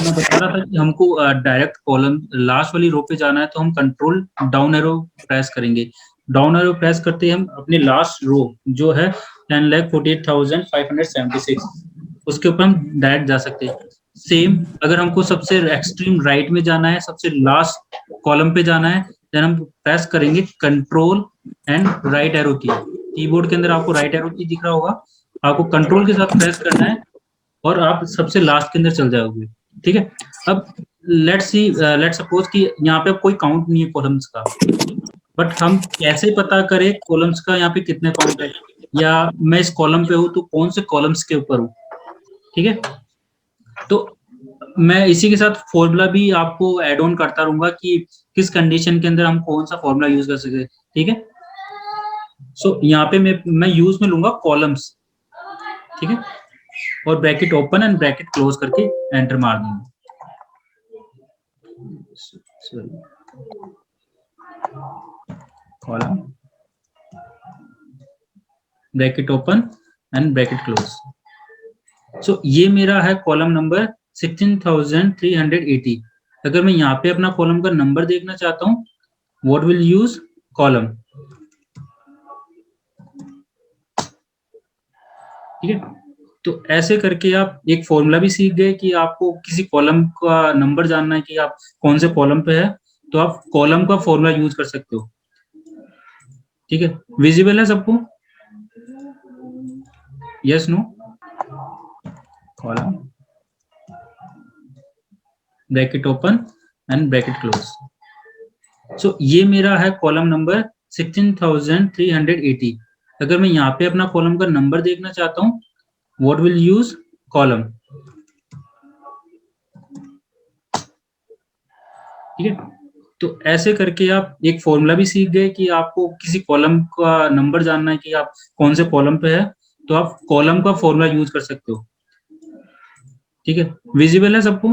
मैं बता रहा था कि हमको डायरेक्ट कॉलम लास्ट वाली रो पे जाना है, तो हम कंट्रोल डाउन एरो प्रेस करेंगे। डाउन एरो प्रेस करते ही हम अपनी लास्ट रो जो है 10,48,576 उसके ऊपर हम डायरेक्ट जा सकते हैं। सेम अगर हमको सबसे एक्सट्रीम राइट में जाना है, सबसे लास्ट कॉलम पे जाना है, देन हम प्रेस करेंगे कंट्रोल एंड राइट एरो की। कीबोर्ड के अंदर आपको राइट एरो की दिख रहा होगा, आपको कंट्रोल के साथ प्रेस करना है और आप सबसे लास्ट के अंदर चल जाओगे। ठीक है, अब लेट्स सपोज कि यहाँ पे कोई काउंट नहीं है कॉलम्स का, बट हम कैसे पता करें कॉलम्स का यहाँ पे कितने काउंट है, या मैं इस कॉलम पे हूँ तो कौन से कॉलम्स के ऊपर हूँ। ठीक है, तो मैं इसी के साथ फॉर्मूला भी आपको ऐड ऑन करता रहूंगा कि किस कंडीशन के अंदर हम कौन सा फॉर्मूला यूज कर सकते हैं। ठीक है, सो यहाँ पे मैं यूज में लूंगा कॉलम्स। ठीक है, और bracket open and bracket close करके एंटर मार दूंगा। Column bracket open and bracket close. So ये मेरा है कॉलम नंबर 16,380। अगर मैं यहाँ पे अपना कॉलम का नंबर देखना चाहता हूँ, व्हाट विल यूज कॉलम। ठीक है, तो ऐसे करके आप एक फॉर्मूला भी सीख गए कि आपको किसी कॉलम का नंबर जानना है कि आप कौन से कॉलम पे है, तो आप कॉलम का फॉर्मूला यूज कर सकते हो। ठीक है, विजिबल है सबको? Yes no? Column bracket open and bracket close. So ये मेरा है कॉलम नंबर 16,380। अगर मैं यहाँ पे अपना कॉलम का नंबर देखना चाहता हूँ, व्हाट विल यूज कॉलम। ठीक है, तो ऐसे करके आप एक फॉर्मूला भी सीख गए कि आपको किसी कॉलम का नंबर जानना है कि आप कौन से कॉलम पे है, तो आप कॉलम का फॉर्मूला यूज कर सकते हो। ठीक है, विजिबल है सबको?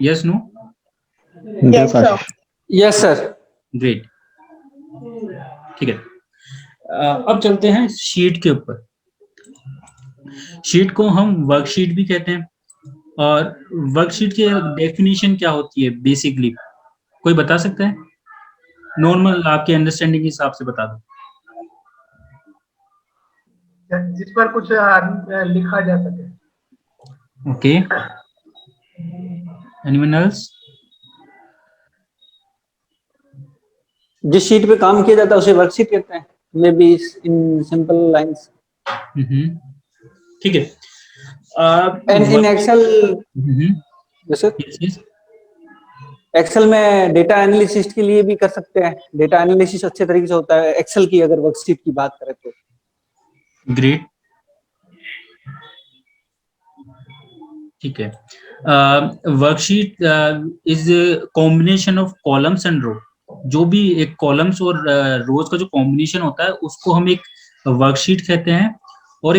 Yes no? Yes sir. Yes sir. Great. ठीक है, अब चलते हैं शीट के ऊपर। शीट को हम वर्कशीट भी कहते हैं, और वर्कशीट की डेफिनेशन क्या होती है बेसिकली, कोई बता सकता है? नॉर्मल आपके अंडरस्टैंडिंग के हिसाब से बता दो। जिस पर कुछ लिखा जा सके। Okay, anyone else? जिस शीट पे काम किया जाता है उसे वर्कशीट कहते हैं, may be in simple lines. ठीक है, एंड इन एक्सेल जैसे एक्सेल में डेटा एनालिसिस के लिए भी कर सकते हैं। डेटा एनालिसिस अच्छे तरीके से होता है एक्सेल की, अगर वर्कशीट की बात करें तो। ग्रेट, ठीक है। Worksheet is combination of columns and row. जो भी एक कॉलम्स और रोज का जो कॉम्बिनेशन होता है उसको हम एक वर्कशीट कहते हैं, और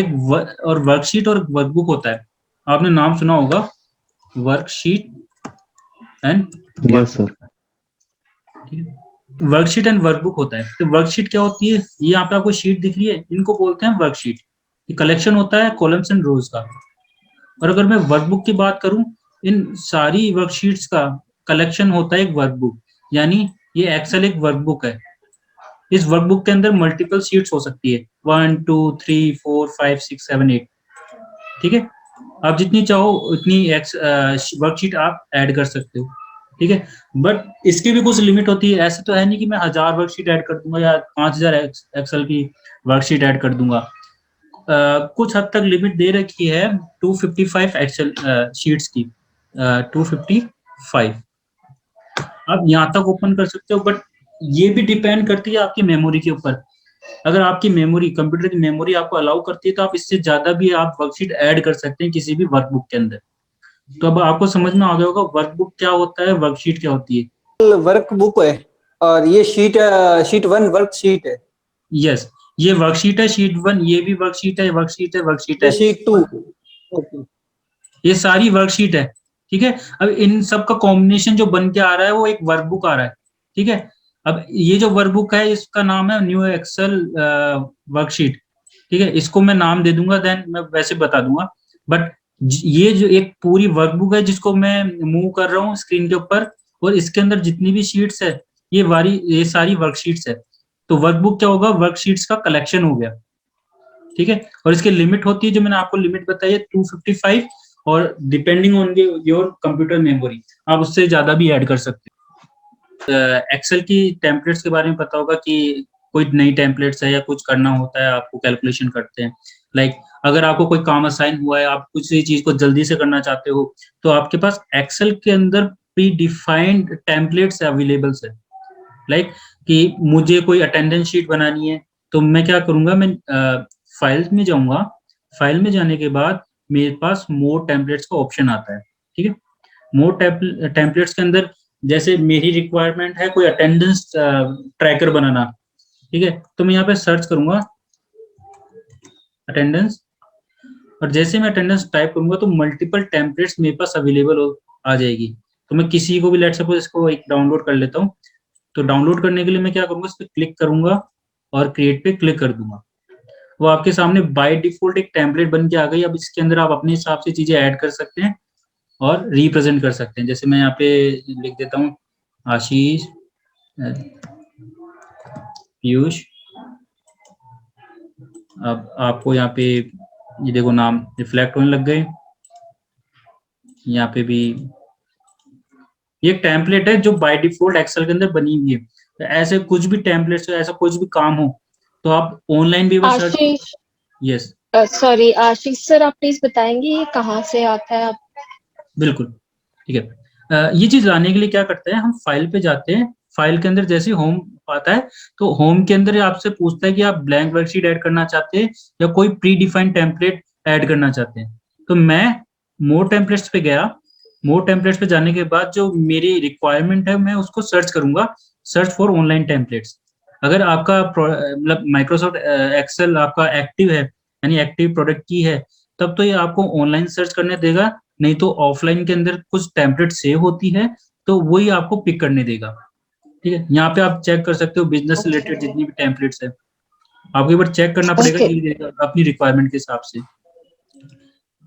और वर्कशीट और वर्कबुक होता है। आपने नाम सुना होगा worksheet and worksheet and workbook होता है। तो वर्कशीट क्या होती है, ये यहाँ पे आपको शीट दिख रही है, इनको बोलते हैं वर्कशीट। ये कलेक्शन होता है कॉलम्स एंड रोज का। और अगर मैं वर्कबुक की बात करूं, इन सारी वर्कशीट्स का कलेक्शन होता है एक वर्कबुक, यानी ये एक्सेल एक वर्कबुक है। इस वर्कबुक के अंदर मल्टीपल शीट्स हो सकती है, 1 2 3 4 5 6 7 8। ठीक है, आप जितनी चाहो उतनी वर्कशीट आप ऐड कर सकते हो। ठीक है, बट इसकी भी कुछ लिमिट होती है। ऐसे तो है नहीं कि मैं 1000 वर्कशीट ऐड कर दूंगा या 5000 एक्सेल की वर्कशीट ऐड कर दूंगा। कुछ हद तक लिमिट दे रखी है 255 एक्सेल शीट्स की, 255 आप यहाँ तक ओपन कर सकते हो। बट ये भी डिपेंड करती है आपकी मेमोरी के ऊपर। अगर आपकी मेमोरी, कंप्यूटर की मेमोरी आपको अलाउ करती है, तो आप इससे ज्यादा भी आप वर्कशीट ऐड कर सकते हैं किसी भी वर्कबुक के अंदर। तो अब आपको समझ में आ गया होगा वर्कबुक क्या होता है, वर्कशीट क्या होती है। वर्कबुक है और ये शीट 1 वर्कशीट है। यस, ये वर्कशीट है शीट 1, ये भी वर्कशीट है, वर्कशीट है, वर्कशीट है, शीट 2। ये सारी वर्कशीट है। ठीक है, अब इन सब का कॉम्बिनेशन जो बन के आ रहा है वो एक वर्कबुक आ रहा है। ठीक है, अब ये जो वर्कबुक है इसका नाम है न्यू एक्सेल वर्कशीट। ठीक है, इसको मैं नाम दे दूंगा, देन मैं वैसे बता दूंगा। बट ये जो एक पूरी वर्कबुक है जिसको मैं मूव कर रहा हूँ स्क्रीन के ऊपर, और इसके अंदर जितनी भी शीट्स है ये सारी वर्कशीट्स है। तो वर्कबुक क्या होगा, वर्कशीट्स का कलेक्शन हो गया, ठीक है। और इसकी लिमिट होती है, जो मैंने आपको लिमिट बताई है 255, और depending on your computer memory आप उससे ज्यादा भी ऐड कर सकते हो। एक्सेल की टेम्पलेट्स के बारे में पता होगा कि कोई नई टेम्पलेट्स है या कुछ करना होता है, आपको कैलकुलेशन करते हैं। लाइक अगर आपको कोई काम असाइन हुआ है, आप कुछ चीज को जल्दी से करना चाहते हो, तो आपके पास एक्सेल के अंदर प्री डिफाइंड टेम्पलेट्स अवेलेबल है। लाइक कि मुझे कोई अटेंडेंस शीट बनानी है, तो मैं क्या करूंगा, मैं फाइल में जाऊंगा, फाइल में जाने के बाद मेरे पास मोर टेम्पलेट्स का ऑप्शन आता है, ठीक है। मोर टेम्पलेट्स के अंदर जैसे मेरी रिक्वायरमेंट है कोई अटेंडेंस ट्रैकर बनाना, ठीक है, तो मैं यहाँ पे सर्च करूंगा अटेंडेंस, और जैसे मैं अटेंडेंस टाइप करूंगा तो मल्टीपल टेम्पलेट्स मेरे पास अवेलेबल आ जाएगी। तो मैं किसी को भी लेट सपोज इसको एक डाउनलोड कर लेता हूँ। तो डाउनलोड करने के लिए मैं क्या करूंगा, इस पर क्लिक करूंगा और क्रिएट पे क्लिक कर दूंगा। वो आपके सामने बाय डिफॉल्ट एक टेम्पलेट बन के आ गई। अब इसके अंदर आप अपने हिसाब से चीजें ऐड कर सकते हैं और रिप्रेजेंट कर सकते हैं। जैसे मैं यहाँ पे लिख देता हूँ आशीष पीयूष। अब आपको यहाँ पे ये देखो नाम रिफ्लेक्ट होने लग गए। यहाँ पे भी ये एक टेम्पलेट है जो बाय डिफॉल्ट एक्सेल के अंदर बनी हुई है। तो ऐसे कुछ भी टेम्पलेट्स, ऐसा कुछ भी काम हो तो आप ऑनलाइन भी अगर सर्च। आशीष, यस सॉरी आशीष सर, आप प्लीज बताएंगे ये कहाँ से आता है? आप बिल्कुल, ठीक है। ये चीज लाने के लिए क्या करते हैं, हम फाइल पे जाते हैं, फाइल के अंदर जैसे होम आता है तो होम के अंदर आपसे पूछता है कि आप ब्लैंक वर्कशीट ऐड करना चाहते हैं या कोई प्री डिफाइंड टेम्पलेट ऐड करना चाहते हैं। तो मैं मोर टेम्पलेट्स पे गया। मोर टेम्पलेट्स पे जाने के बाद जो मेरी रिक्वायरमेंट है मैं उसको सर्च करूंगा, सर्च फॉर ऑनलाइन टेम्पलेट्स। अगर आपका मतलब माइक्रोसॉफ्ट एक्सेल आपका एक्टिव है, यानी एक्टिव प्रोडक्ट की है, तब तो ये आपको ऑनलाइन सर्च करने देगा, नहीं तो ऑफलाइन के अंदर कुछ टेम्पलेट सेव होती है तो वही आपको पिक करने देगा, ठीक है। यहाँ पे आप चेक कर सकते हो बिजनेस से रिलेटेड जितनी भी टेम्पलेट्स है, आपको एक बार चेक करना पड़ेगा ओके, कि अपनी रिक्वायरमेंट के हिसाब से।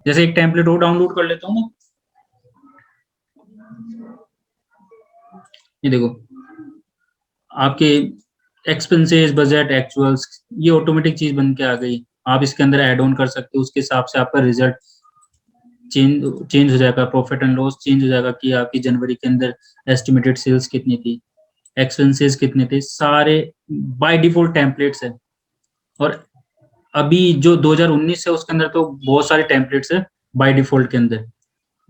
जैसे एक टेम्पलेट और डाउनलोड कर लेता हूँ मैं, ये देखो आपके एक्सपेंसेस बजट एक्चुअल्स, ये ऑटोमेटिक चीज बन के आ गई। आप इसके अंदर ऐड ऑन कर सकते हो, उसके हिसाब से आपका रिजल्ट चेंज हो जाएगा, प्रॉफिट एंड लॉस चेंज हो जाएगा कि आपकी जनवरी के अंदर एस्टिमेटेड सेल्स कितनी थी, एक्सपेंसेस कितने थे, सारे बाय डिफॉल्ट टेम्पलेट्स है। और अभी जो 2019 है उसके अंदर तो बहुत सारे टेम्पलेट्स है बाय डिफॉल्ट के अंदर।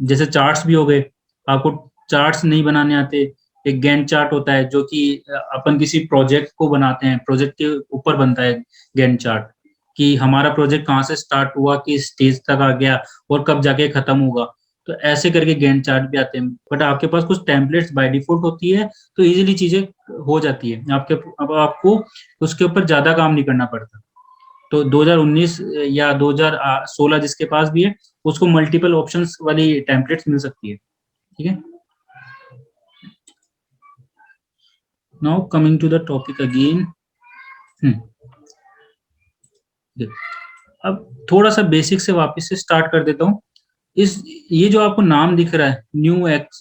जैसे चार्ट्स भी हो गए, आपको चार्ट्स नहीं बनाने आते, एक गैंट चार्ट होता है जो कि अपन किसी प्रोजेक्ट को बनाते हैं, प्रोजेक्ट के ऊपर बनता है गैंट चार्ट कि हमारा प्रोजेक्ट कहाँ से स्टार्ट हुआ, किस स्टेज तक आ गया और कब जाके खत्म होगा। तो ऐसे करके गैंट चार्ट भी आते हैं। बट आपके पास कुछ टेम्पलेट्स बाय डिफॉल्ट होती है तो इजीली चीजें हो जाती है आपके। अब आपको उसके ऊपर ज्यादा काम नहीं करना पड़ता। तो 2019 या 2016 जिसके पास भी है उसको मल्टीपल ऑप्शंस वाली टेम्पलेट्स मिल सकती है, ठीक है। Now coming to the topic again. अब थोड़ा सा बेसिक से वापस से स्टार्ट कर देता हूँ। ये जो आपको नाम दिख रहा है न्यू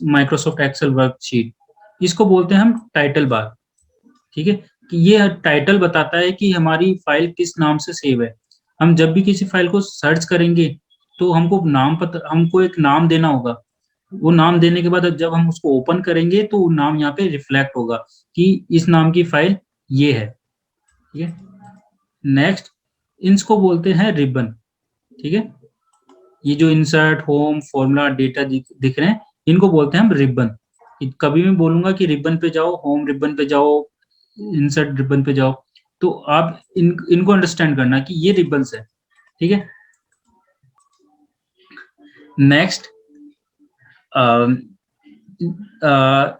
माइक्रोसॉफ्ट एक्सेल वर्कशीट, इसको बोलते हैं हम टाइटल बार, ठीक है। कि ये टाइटल बताता है कि हमारी फाइल किस नाम से सेव है। हम जब भी किसी फाइल को सर्च करेंगे तो हमको एक नाम देना होगा। वो नाम देने के बाद जब हम उसको ओपन करेंगे तो नाम यहाँ पे रिफ्लेक्ट होगा कि इस नाम की फाइल ये है, ठीक है। नेक्स्ट, इनको बोलते हैं रिबन, ठीक है। ये जो इंसर्ट होम फॉर्मूला डेटा दिख रहे हैं इनको बोलते हैं हम रिबन। कभी मैं बोलूंगा कि रिबन पे जाओ, होम रिबन पे जाओ, इंसर्ट रिबन पे जाओ, तो आप इनको अंडरस्टैंड करना कि ये रिबन्स है, ठीक है। नेक्स्ट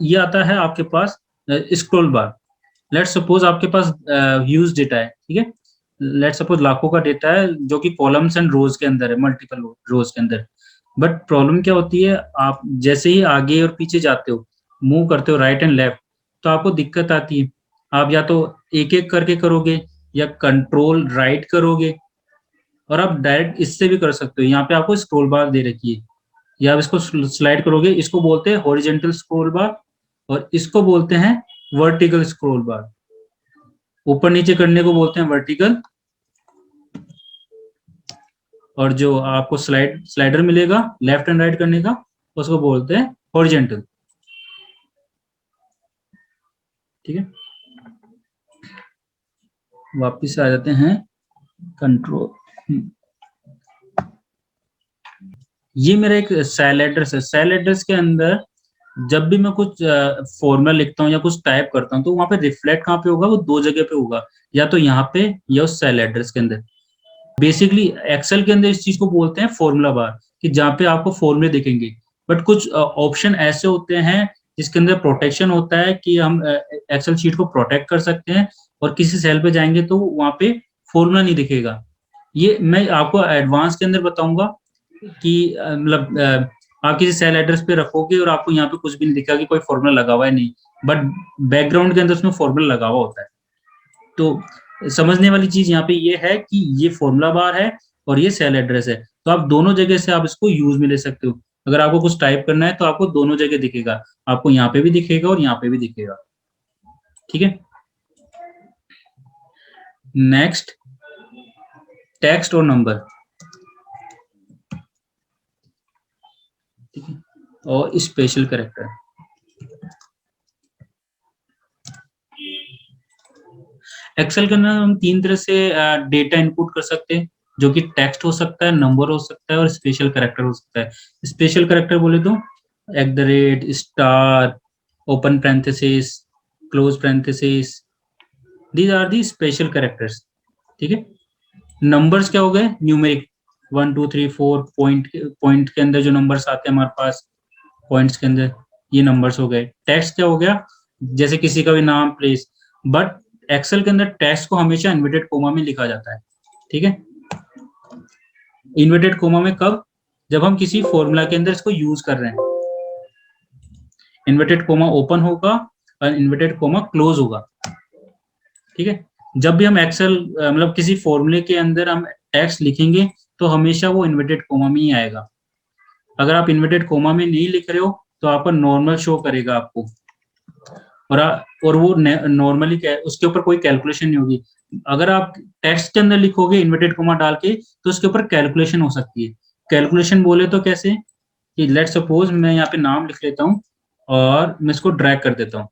ये आता है आपके पास स्क्रॉल बार। लेट सपोज आपके पास ह्यूज डेटा है, ठीक है। लेट सपोज लाखों का डेटा है जो कि कॉलम्स एंड रोज के अंदर है, मल्टीपल रोज के अंदर। बट प्रॉब्लम क्या होती है, आप जैसे ही आगे और पीछे जाते हो, मूव करते हो राइट एंड लेफ्ट, तो आपको दिक्कत आती है। आप या तो एक एक करके करोगे या कंट्रोल राइट करोगे और आप डायरेक्ट इससे भी कर सकते हो। यहाँ पे आपको स्क्रॉल बार दे रखी है, या आप इसको स्लाइड करोगे, इसको बोलते हैं हॉरिजेंटल स्क्रॉल बार और इसको बोलते हैं वर्टिकल स्क्रॉल बार। ऊपर नीचे करने को बोलते हैं वर्टिकल, और जो आपको स्लाइडर मिलेगा लेफ्ट एंड राइट करने का, उसको बोलते हैं हॉरिजेंटल। ठीक है, वापिस आ जाते हैं कंट्रोल। ये मेरा एक सेल एड्रेस है। सेल एड्रेस के अंदर जब भी मैं कुछ फॉर्मूला लिखता हूँ या कुछ टाइप करता हूँ, तो वहां पे रिफ्लेक्ट कहाँ पे होगा? वो दो जगह पे होगा, या तो यहाँ पे या उस सेल एड्रेस के अंदर। बेसिकली एक्सेल के अंदर इस चीज को बोलते हैं फॉर्मूला बार, कि जहाँ पे आपको फॉर्मूले दिखेंगे। बट कुछ ऑप्शन ऐसे होते हैं जिसके अंदर प्रोटेक्शन होता है कि हम एक्सेल शीट को प्रोटेक्ट कर सकते हैं, और किसी सेल पे जाएंगे तो वहां पे फॉर्मूला नहीं दिखेगा। ये मैं आपको एडवांस के अंदर बताऊंगा कि मतलब आप किसी सेल एड्रेस पे रखोगे और आपको यहाँ पे कुछ भी नहीं दिखा कि कोई फॉर्मूला लगा हुआ है, नहीं, बट बैकग्राउंड के अंदर उसमें फॉर्मूला लगा हुआ होता है। तो समझने वाली चीज यहाँ पे ये है कि ये फॉर्मूला बार है और ये सेल एड्रेस है, तो आप दोनों जगह से आप इसको यूज में ले सकते हो। अगर आपको कुछ टाइप करना है तो आपको दोनों जगह दिखेगा, आपको यहाँ पे भी दिखेगा और यहाँ पे भी दिखेगा। ठीक है, नेक्स्ट टेक्स्ट और नंबर। ठीक है, और स्पेशल कैरेक्टर। एक्सेल के अंदर हम तीन तरह से डेटा इनपुट कर सकते हैं, जो कि टेक्स्ट हो सकता है, नंबर हो सकता है और स्पेशल कैरेक्टर हो सकता है। स्पेशल कैरेक्टर बोले तो @ star, open parenthesis, close parenthesis, these are the special characters. ठीक है, नंबर्स क्या हो गए? न्यूमेरिक 1 2 3 4 पॉइंट के अंदर जो नंबर्स आते हैं हमारे पास पॉइंट्स के अंदर, ये नंबर्स हो गए। टेक्स्ट क्या हो गया? जैसे किसी का भी नाम, प्लेस। बट एक्सेल के अंदर टेक्स्ट को हमेशा इन्वर्टेड कोमा में लिखा जाता है। ठीक है, इन्वर्टेड कोमा में कब? जब हम किसी फॉर्मूला के अंदर इसको यूज कर रहे हैं। इन्वर्टेड कोमा ओपन होगा और इन्वर्टेड कोमा क्लोज होगा। ठीक है, जब भी हम एक्सेल मतलब किसी फॉर्मूले के अंदर हम टेक्स्ट लिखेंगे तो हमेशा वो इन्वर्टेड कोमा में ही आएगा। अगर आप इन्वर्टेड कोमा में नहीं लिख रहे हो तो आपका नॉर्मल शो करेगा आपको, और वो नॉर्मली उसके ऊपर कोई कैलकुलेशन नहीं होगी। अगर आप टेक्स्ट के अंदर लिखोगे इन्वर्टेड कोमा डाल के तो उसके ऊपर कैलकुलेशन हो सकती है। कैलकुलेशन बोले तो कैसे कि लेट सपोज मैं यहाँ पे नाम लिख लेता हूँ और मैं इसको ड्रैग कर देता हूँ।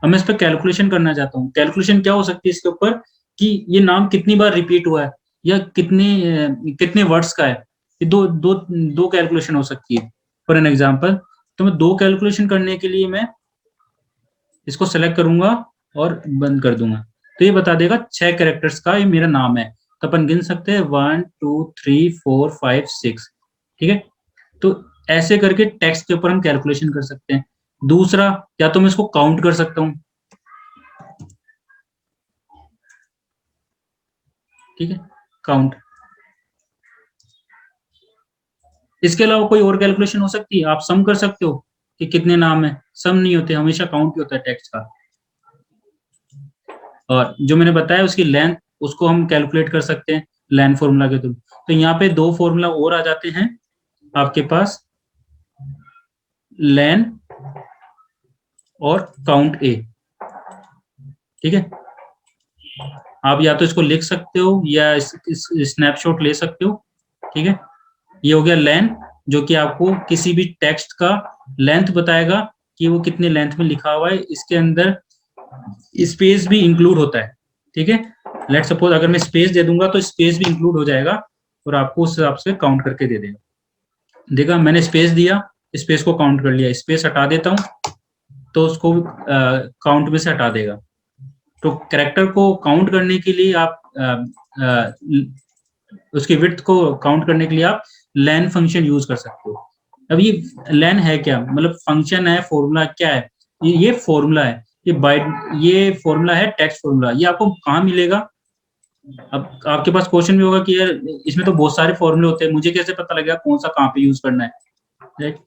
अब मैं इस पर कैलकुलेशन करना चाहता हूँ। कैलकुलेशन क्या हो सकती है इसके ऊपर कि ये नाम कितनी बार रिपीट हुआ है या कितने वर्ड्स का है। ये दो कैलकुलेशन हो सकती है। फॉर एन एग्जाम्पल, तो मैं दो कैलकुलेशन करने के लिए मैं इसको सेलेक्ट करूंगा और बंद कर दूंगा, तो ये बता देगा 6 कैरेक्टर्स का ये मेरा नाम है। तो अपन गिन सकते हैं 1 2 3 4 5 6। ठीक है, तो ऐसे करके टेक्स्ट के ऊपर हम कैलकुलेशन कर सकते हैं। दूसरा, या तो मैं इसको काउंट कर सकता हूं। ठीक है, काउंट। इसके अलावा कोई और कैलकुलेशन हो सकती है। आप सम कर सकते हो कि कितने नाम है। सम नहीं होते, हमेशा काउंट ही होता है टेक्स्ट का। और जो मैंने बताया उसकी लेंथ, उसको हम कैलकुलेट कर सकते हैं लेन फॉर्मूला के थ्रू। तो यहाँ पे दो फॉर्मूला और आ जाते हैं आपके पास, लेन और काउंट ए। ठीक है, आप या तो इसको लिख सकते हो या स्नैपशॉट ले सकते हो। ठीक है, ये हो गया लेन, जो कि आपको किसी भी टेक्स्ट का लेंथ बताएगा कि वो कितने लेंथ में लिखा हुआ है। इसके अंदर स्पेस भी इंक्लूड होता है। ठीक है, लेट सपोज अगर मैं स्पेस दे दूंगा तो स्पेस भी इंक्लूड हो जाएगा और आपको उस हिसाब से काउंट करके दे देगा। देखा, मैंने स्पेस दिया, स्पेस को काउंट कर लिया। स्पेस हटा देता हूं तो उसको काउंट में से हटा देगा। तो कैरेक्टर को काउंट करने के लिए आप उसकी विड्थ को काउंट करने के लिए आप लेन फंक्शन यूज कर सकते हो। अब ये लेन है क्या? मतलब फंक्शन है, फॉर्मूला क्या है? ये फॉर्मूला है। ये फॉर्मूला है टेक्स्ट फॉर्मूला। ये आपको कहाँ मिलेगा? अब आपके पास क्वेश्चन भी होगा कि यार इसमें तो बहुत सारे फॉर्मूले होते हैं, मुझे कैसे पता लगेगा कौन सा कहाँ पे यूज करना है, राइट?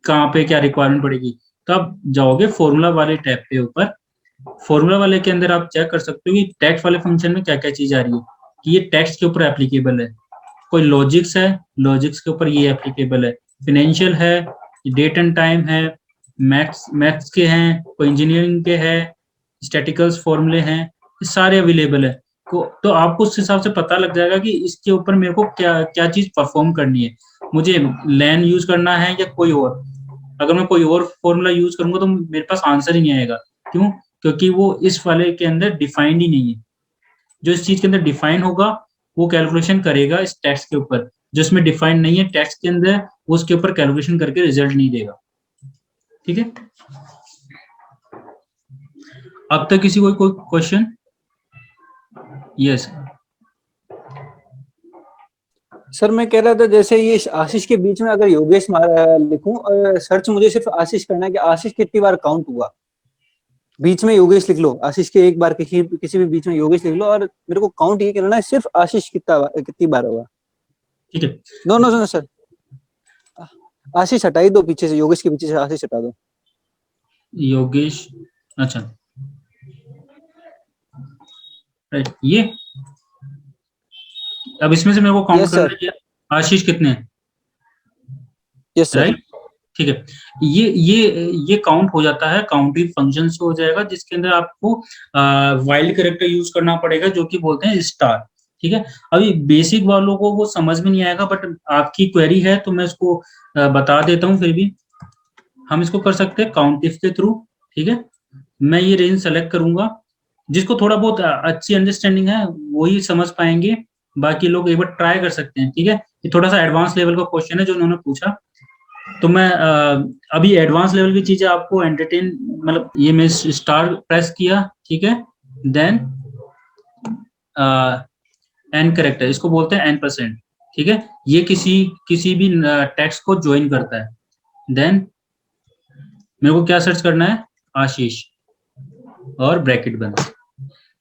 कहाँ पे क्या रिक्वायरमेंट पड़ेगी? तो आप जाओगे फॉर्मूला वाले टैब पे ऊपर। फॉर्मूला वाले के अंदर आप चेक कर सकते हो कि टेक्स्ट वाले फंक्शन में क्या क्या चीज आ रही है, कि ये टेक्स्ट के ऊपर एप्लीकेबल है। कोई लॉजिक्स है, लॉजिक्स के ऊपर ये एप्लीकेबल है, फाइनेंशियल है, डेट एंड टाइम है, मैथ्स के हैं, कोई इंजीनियरिंग के हैं, स्टैटिकल्स फॉर्मूले हैं, ये सारे अवेलेबल है। तो आपको उस हिसाब से पता लग जाएगा कि इसके ऊपर मेरे को क्या क्या चीज परफॉर्म करनी है, मुझे लैन यूज करना है या कोई और। अगर मैं कोई और फॉर्मूला यूज करूंगा तो मेरे पास आंसर ही नहीं आएगा। क्यों? क्योंकि वो इस वाले के अंदर डिफाइंड ही नहीं है। जो इस चीज के अंदर डिफाइन होगा वो कैलकुलेशन करेगा इस टेक्स्ट के ऊपर, जो इसमें डिफाइन नहीं है टेक्स्ट के अंदर, वो उसके ऊपर कैलकुलेशन करके रिजल्ट नहीं देगा। ठीक है, अब तक किसी को कोई क्वेश्चन? यस सर मैं कह रहा था जैसे ये आशीष के बीच में अगर योगेश लिखूं और सर्च मुझे सिर्फ आशीष करना है कि आशीष कितनी बार काउंट हुआ, बीच में योगेश लिख लो, आशीष के एक बार किसी भी बीच में योगेश लिख लो और मेरे को काउंट ये करना है सिर्फ आशीष कितनी बार होगा। ठीक है, नो सर, आशीष हटा ही दो पीछे से, योगेश के पीछे से आशीष हटा दो। योगेश, अच्छा राइट, ये अब इसमें से मेरे को काउंट Yes, करना sir. है आशीष कितने हैं, यस सर। राइट? ठीक है, ये काउंट हो जाता है, काउंटिंग फंक्शन से हो जाएगा, जिसके अंदर आपको वाइल्ड कैरेक्टर यूज करना पड़ेगा जो कि बोलते हैं स्टार। ठीक है, अभी बेसिक वालों को वो समझ में नहीं आएगा, बट आपकी क्वेरी है तो मैं इसको बता देता हूँ। फिर भी हम इसको कर सकते हैं काउंट इफ के थ्रू। ठीक है, मैं ये रेंज सेलेक्ट करूंगा, जिसको थोड़ा बहुत अच्छी अंडरस्टैंडिंग है वही समझ पाएंगे, बाकी लोग एक बार ट्राई कर सकते हैं। ठीक है, ये थोड़ा सा एडवांस लेवल का क्वेश्चन है जो उन्होंने पूछा, तो मैं अभी एडवांस लेवल की चीजें आपको एंटरटेन, मतलब ये मैं स्टार प्रेस किया, ठीक है, देन एन करेक्टर, इसको बोलते हैं n%। ठीक है, ये किसी भी टेक्स्ट को ज्वाइन करता है। देन मेरे को क्या सर्च करना है, आशीष और ब्रैकेट बंद,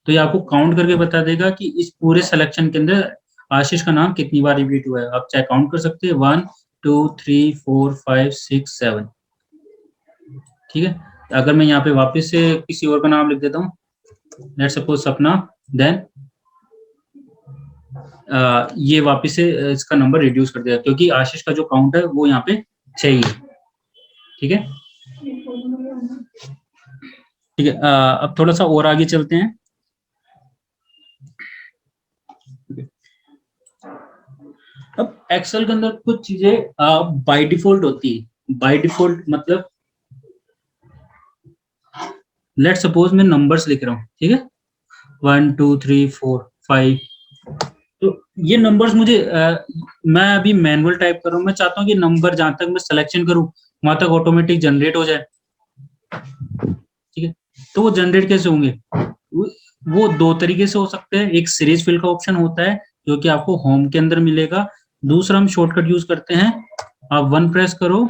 तो ये आपको काउंट करके बता देगा कि इस पूरे सिलेक्शन के अंदर आशीष का नाम कितनी बार रिपीट हुआ है। आप चाहे काउंट कर सकते हैं 1 2 3 4 5 6 7। ठीक है, अगर मैं यहाँ पे वापस से किसी और का नाम लिख देता हूँ, लेट्स सपोज सपना, देन ये वापस से इसका नंबर रिड्यूस कर देगा, क्योंकि आशीष का जो काउंट है वो यहाँ पे 6 ही है। ठीक है, ठीक है, अब थोड़ा सा और आगे चलते हैं। अब एक्सेल के अंदर कुछ चीजें बाय डिफॉल्ट होती है। बाय डिफॉल्ट मतलब लेट सपोज मैं नंबर्स लिख रहा हूँ, ठीक है, 1 2 3 4 5, तो ये नंबर्स मुझे मैं अभी मैनुअल टाइप कर रहा हूँ, मैं चाहता हूँ कि नंबर जहां तक मैं सिलेक्शन करूँ वहां तक ऑटोमेटिक जनरेट हो जाए। ठीक है, तो वो जनरेट कैसे होंगे? वो दो तरीके से हो सकते हैं। एक सीरीज फिल का ऑप्शन होता है जो कि आपको होम के अंदर मिलेगा, दूसरा हम शॉर्टकट यूज करते हैं, आप 1 प्रेस करो,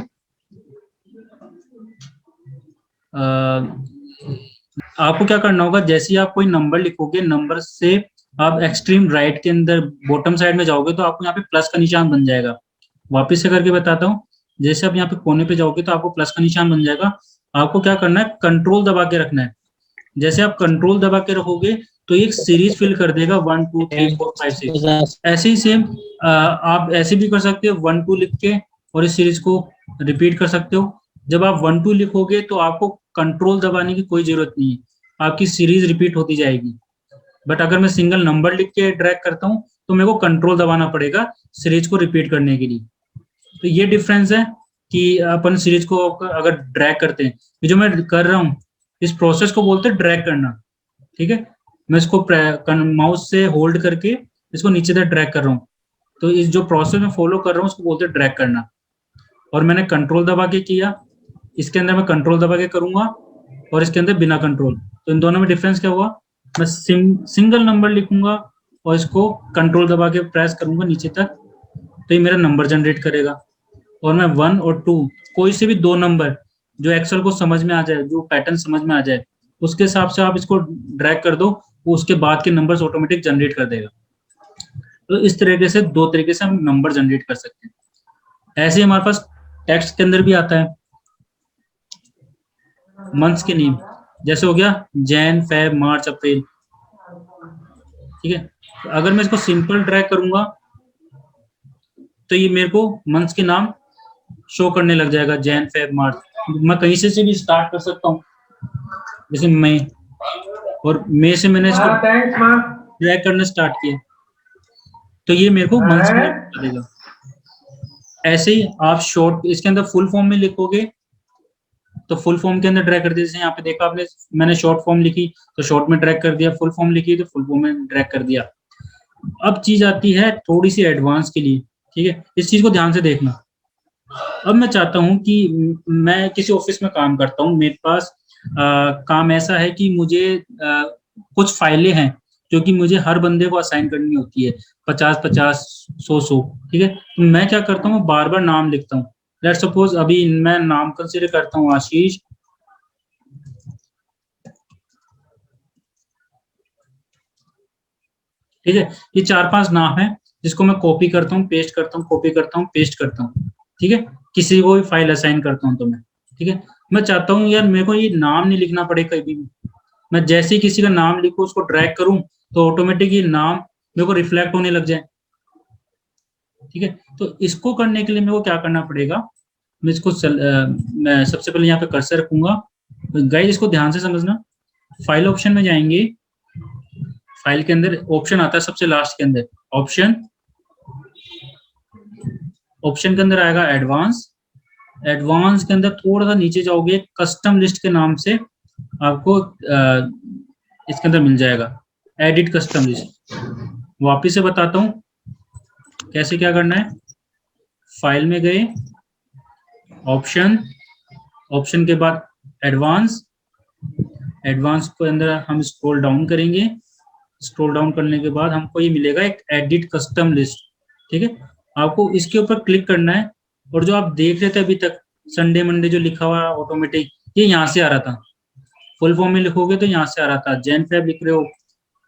आपको क्या करना होगा, जैसे ही आप कोई नंबर लिखोगे, नंबर से आप एक्सट्रीम राइट के अंदर बॉटम साइड में जाओगे तो आपको यहाँ पे प्लस का निशान बन जाएगा। वापस से करके बताता हूँ, जैसे आप यहाँ पे कोने पे जाओगे तो आपको प्लस का निशान बन जाएगा। आपको क्या करना है, कंट्रोल दबा के रखना है। जैसे आप कंट्रोल दबा के रखोगे तो एक सीरीज फिल कर देगा 1 2 3 4 5 6। ऐसे ही सेम आप ऐसे भी कर सकते हो, 1 2 लिख के और इस सीरीज को रिपीट कर सकते हो। जब आप 1 2 लिखोगे तो आपको कंट्रोल दबाने की कोई जरूरत नहीं है, आपकी सीरीज रिपीट होती जाएगी। बट अगर मैं सिंगल नंबर लिख के ड्रैग करता हूँ तो मेरे को कंट्रोल दबाना पड़ेगा सीरीज को रिपीट करने के लिए। तो ये डिफरेंस है कि अपन सीरीज को अगर ड्रैग करते हैं, जो मैं कर रहा हूँ इस प्रोसेस को बोलते हैं ड्रैग करना। ठीक है, मैं इसको माउस से होल्ड करके इसको नीचे तक ड्रैग कर रहा हूँ, तो इस जो प्रोसेस में फॉलो कर रहा हूँ उसको बोलते हैं ड्रैग करना। और मैंने कंट्रोल दबा के किया, इसके अंदर मैं कंट्रोल दबा के करूंगा और इसके अंदर बिना कंट्रोल, तो इन दोनों में डिफरेंस क्या हुआ, मैं सिंगल नंबर लिखूंगा और इसको कंट्रोल दबा के प्रेस करूंगा नीचे तक तो ये मेरा नंबर जनरेट करेगा। और मैं 1 और 2 कोई से भी दो नंबर जो एक्सेल को समझ में आ जाए, जो पैटर्न समझ में आ जाए, उसके हिसाब से आप इसको ड्रैग कर दो, वो उसके बाद के नंबर्स ऑटोमेटिक जनरेट कर देगा। तो इस तरीके से दो तरीके से हम नंबर जनरेट कर सकते हैं। ऐसे ही हमारे पास टेक्स्ट के अंदर भी आता है मंथ्स के नेम, जैसे हो गया जैन फेब मार्च अप्रैल। ठीक है, तो अगर मैं इसको सिंपल ड्रैग करूंगा तो ये मेरे को मंथ्स के नाम शो करने लग जाएगा, जैन, फेब, मार्च। मैं कहीं से भी स्टार्ट कर सकता हूँ, जैसे मई, और मई से मैंने इसको थैंक्स माँ। ड्रैग करना स्टार्ट किया, तो ये मेरे को मंथ्स में बता देगा। ऐसे ही आप शॉर्ट इसके अंदर फुल फॉर्म में लिखोगे तो फुल फॉर्म के अंदर ड्रैग कर दिया, जैसे यहाँ पे देखा आपने, मैंने शॉर्ट फॉर्म लिखी तो शॉर्ट में ड्रैग कर दिया, फुल फॉर्म लिखी तो फुल फॉर्म में ड्रैग कर दिया। अब चीज आती है थोड़ी सी एडवांस के लिए, ठीक है, इस चीज को ध्यान से देखना। अब मैं चाहता हूं कि मैं किसी ऑफिस में काम करता हूं, मेरे पास काम ऐसा है कि मुझे कुछ फाइलें हैं जो कि मुझे हर बंदे को असाइन करनी होती है, 50-50, 100-100, ठीक है। तो मैं क्या करता हूँ, बार बार नाम लिखता हूँ। लेट सपोज अभी मैं नाम कंसिडर करता हूँ आशीष, ठीक है। ये 4-5 नाम है जिसको मैं कॉपी करता हूँ, पेस्ट करता हूँ, कॉपी करता हूँ, पेस्ट करता हूँ, ठीक है। किसी को भी फाइल असाइन करता हूँ तो मैं, ठीक है। मैं चाहता हूँ यार मेरे को ये नाम नहीं लिखना पड़े कभी भी, मैं जैसे ही किसी का नाम लिखूं उसको ड्रैग करूं तो ऑटोमेटिक ये नाम मेरे को रिफ्लेक्ट होने लग जाए, ठीक है। तो इसको करने के लिए मेरे को क्या करना पड़ेगा, मैं इसको मैं सबसे पहले यहाँ पे कर्सर रखूंगा। गाइस इसको ध्यान से समझना, फाइल ऑप्शन में जाएंगे, फाइल के अंदर ऑप्शन आता है सबसे लास्ट के अंदर, ऑप्शन के अंदर आएगा एडवांस, एडवांस के अंदर थोड़ा सा नीचे जाओगे, कस्टम लिस्ट के नाम से आपको इसके अंदर मिल जाएगा एडिट कस्टम लिस्ट। वापिस से बताता हूँ कैसे क्या करना है। फाइल में गए, ऑप्शन के बाद एडवांस के अंदर हम स्क्रॉल डाउन करेंगे, स्क्रॉल डाउन करने के बाद हमको ये मिलेगा एक एडिट कस्टम लिस्ट, ठीक है। आपको इसके ऊपर क्लिक करना है, और जो आप देख रहे थे अभी तक संडे मंडे जो लिखा हुआ ऑटोमेटिक, ये यहाँ से आ रहा था। फुल फॉर्म में लिखोगे तो यहाँ से आ रहा था, जैन फेब लिख रहे हो,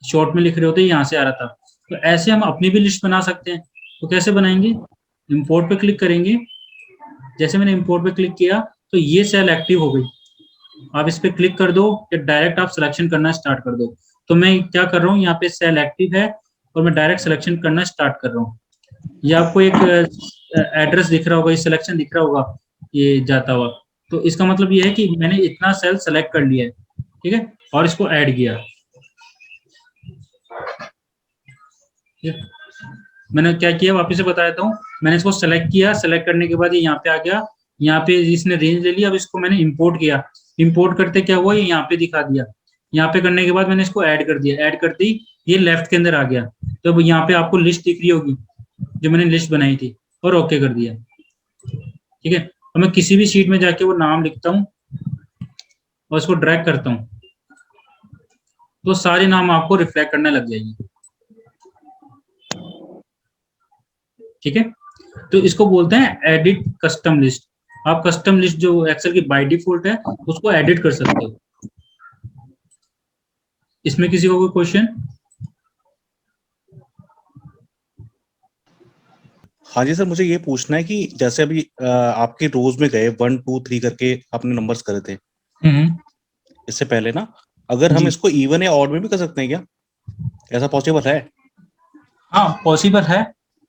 शॉर्ट में लिख रहे हो तो यहाँ से आ रहा था। तो ऐसे हम अपनी भी लिस्ट बना सकते हैं। तो कैसे बनाएंगे, इंपोर्ट पे क्लिक करेंगे, जैसे मैंने इंपोर्ट पे क्लिक किया तो ये सेल एक्टिव हो गई। आप इस पे क्लिक कर दो या डायरेक्ट आप सिलेक्शन करना स्टार्ट कर दो। तो मैं क्या कर रहा हूँ, यहाँ पे सेल एक्टिव है और मैं डायरेक्ट सिलेक्शन करना स्टार्ट कर रहा हूँ। ये आपको एक एड्रेस दिख रहा होगा, ये सिलेक्शन दिख रहा होगा ये जाता हुआ, तो इसका मतलब ये है कि मैंने इतना सेल सेलेक्ट कर लिया है, ठीक है, और इसको ऐड किया। मैंने क्या किया वापस से बता देता हूँ, मैंने इसको सेलेक्ट किया, सेलेक्ट करने के बाद ये यहाँ पे आ गया, यहाँ पे इसने रेंज ले लिया। अब इसको मैंने इंपोर्ट किया, इंपोर्ट करते क्या हुआ, ये यहाँ पे दिखा दिया। यहाँ पे करने के बाद मैंने इसको ऐड कर दिया, ऐड कर दी, ये लेफ्ट के अंदर आ गया। तो अब यहाँ पे आपको लिस्ट दिख रही होगी जो मैंने लिस्ट बनाई थी, और ओके कर दिया, ठीक है। तो मैं किसी भी शीट में जाके वो नाम लिखता हूँ और इसको ड्रैग करता हूँ तो सारे नाम आपको रिफ्लेक्ट करने लग जाएंगे, ठीक है। तो इसको बोलते हैं एडिट कस्टम लिस्ट। आप कस्टम लिस्ट जो एक्सेल की बाय डिफॉल्ट है उसको एडिट कर सकते हो। इसमें किसी को कोई क्वेश्चन? हाँ जी सर, मुझे ये पूछना है कि जैसे अभी आपके रोज में गए 1 2 3 करके आपने नंबर्स करे थे इससे पहले ना, अगर हम इसको इवन या ऑड में भी कर सकते हैं क्या, ऐसा पॉसिबल है? हाँ पॉसिबल है।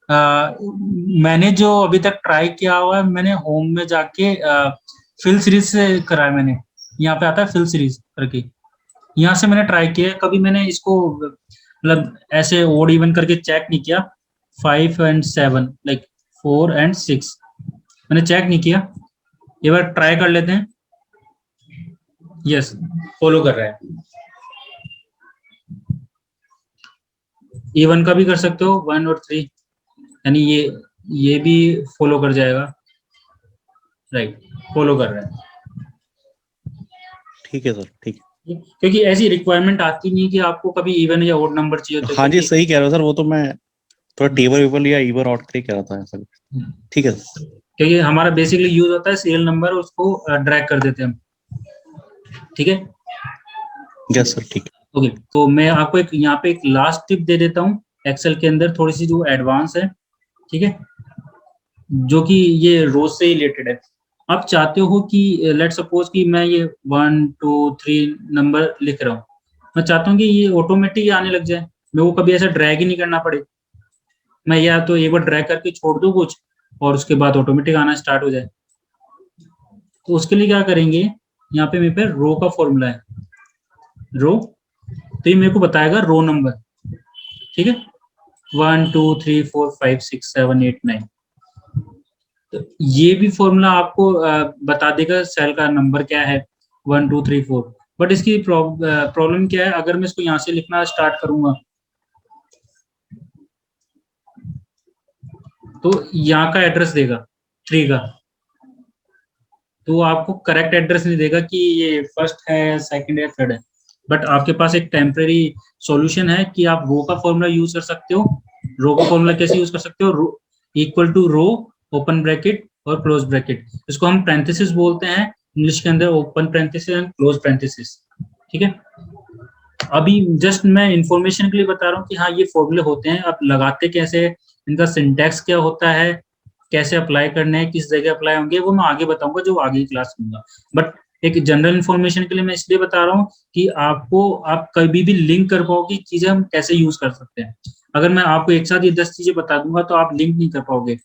मैंने जो अभी तक ट्राई किया हुआ है, मैंने होम में जाके फिल सीरीज से करा है। मैंने यहाँ पे आता है फिल सीरीज करके, यहाँ से मैंने ट्राई किया है। कभी मैंने इसको मतलब ऐसे ओड इवन करके चेक नहीं किया। 5 और 7 लाइक 4 और 6 मैंने चेक नहीं किया। एक बार ट्राई कर लेते हैं। यस, फॉलो कर रहा है। इवन का भी कर सकते हो, 1 और 3, यानी ये भी फॉलो कर जाएगा। राइट, फॉलो कर रहा है। ठीक है सर, ठीक है। क्योंकि ऐसी रिक्वायरमेंट आती नहीं कि आपको कभी इवन या ऑड नंबर चाहिए होते। हाँ जी सही कह रहे हो सर, वो तो मैं थोड़ा टेबल वेबल या इवन ऑड के कह रहा था सर। ठीक है सर, क्योंकि हमारा बेसिकली यूज होता है सीरियल नंबर, उसको ड्रैग कर देते हैं हम, ठीक है। यस सर, ठीक है। ओके, तो मैं आपको एक यहाँ पे एक लास्ट टिप दे देता हूँ एक्सेल के अंदर, थोड़ी सी जो एडवांस है, ठीक है, जो कि ये रोज से रिलेटेड है। आप चाहते हो कि लेट सपोज कि मैं ये 1 2 3 नंबर लिख रहा हूँ, मैं चाहता हूँ कि ये ऑटोमेटिक आने लग जाए, मेरे को कभी ऐसा ड्रैग ही नहीं करना पड़े। मैं या तो एक बार ड्रैग करके छोड़ दूं कुछ और उसके बाद ऑटोमेटिक आना स्टार्ट हो जाए। तो उसके लिए क्या करेंगे, यहाँ पे मेरे पे रो का फॉर्मूला है, रो, तो ये मेरे को बताएगा रो नंबर, ठीक है, 1 2 3 4 5 6 7 8 9। तो ये भी फॉर्मूला आपको बता देगा सेल का नंबर क्या है, 1 2 3 4। बट इसकी प्रॉब्लम क्या है, अगर मैं इसको यहाँ से लिखना स्टार्ट करूंगा तो यहाँ का एड्रेस देगा ट्री का, तो आपको करेक्ट एड्रेस नहीं देगा कि ये फर्स्ट है, सेकंड है, थर्ड है। बट आपके पास एक टेम्परेरी सॉल्यूशन है कि आप रो का फॉर्मूला यूज कर सकते हो। रो का फॉर्मूला कैसे यूज कर सकते हो, equal to row open bracket और क्लोज ब्रैकेट, इसको हम पैरेंथेसिस बोलते हैं इंग्लिश के अंदर, open parenthesis and close parenthesis, ठीक है। अभी जस्ट मैं इंफॉर्मेशन के लिए बता रहा हूँ कि हाँ ये फॉर्मूले होते हैं, अब लगाते कैसे, इनका सिंटैक्स क्या होता है, कैसे अप्लाई करने हैं, किस जगह अप्लाई होंगे, वो मैं आगे बताऊंगा जो आगे की क्लास लूंगा। बट एक जनरल इन्फॉर्मेशन के लिए मैं इसलिए बता रहा हूँ कि आप कभी भी लिंक कर पाओगे चीजें हम कैसे यूज कर सकते हैं। अगर मैं आपको एक साथ ये 10 चीजें बता दूंगा तो आप लिंक नहीं कर पाओगे,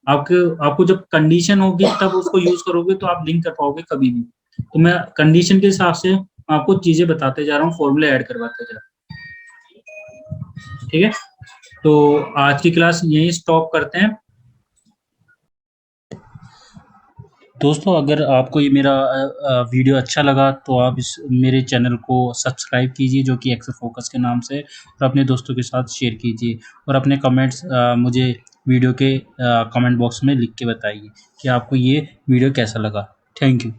आपको जब कंडीशन होगी तब उसको यूज करोगे तो आप लिंक कर पाओगे कभी भी। तो मैं कंडीशन के हिसाब से आपको चीजें बताते जा रहा हूँ, फॉर्मूले ऐड करवाते जा रहा हूँ, ठीक है। तो आज की क्लास यहीं स्टॉप करते हैं दोस्तों। अगर आपको ये मेरा वीडियो अच्छा लगा तो आप इस मेरे चैनल को सब्सक्राइब कीजिए जो कि एक्सेल फोकस के नाम से, और अपने दोस्तों के साथ शेयर कीजिए, और अपने कमेंट्स मुझे वीडियो के कमेंट बॉक्स में लिख के बताइए कि आपको ये वीडियो कैसा लगा। Thank you.